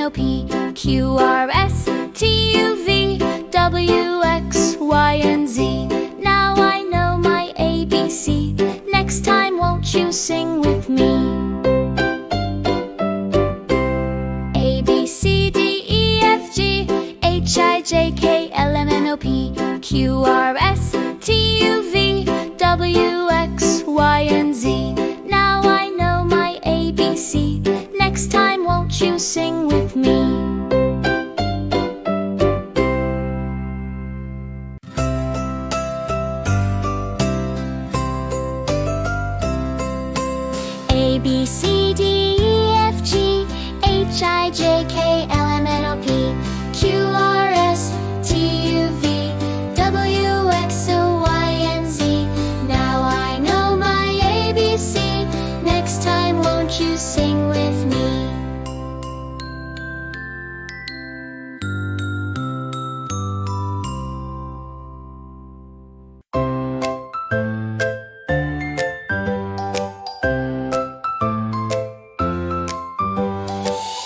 O, P, Q, R, S, T, U, V, W, X, Y, and Z. Now I know my ABC. Next time won't you sing with me? A, B, C, D, E, F, G, H, I, J, K, L, M, N, O, P, Q, R, S, T, U, V, W, X, Y, and Z. Now I know my ABC. Next time won't you sing with me? A, B, C, D, E, F, G, H, I, J, K, L, M, N, O, P, Q, R, S, T, U, V, W, X, Y, and Z. Now I know my ABC. Next time won't you sing with me?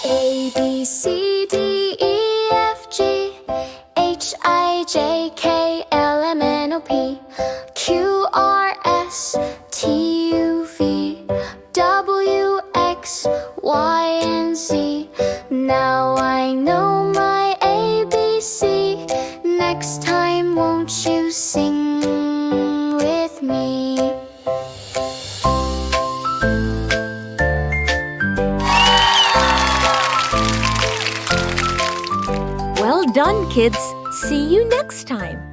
A, B, C, D, E, F, G, H, I, J, K, L, M, N, O, P, Q, R, S, T, U, V, W, X, Y, and Z. Now I know my ABC. Next time won't you sing with me? Well done, kids. See you next time.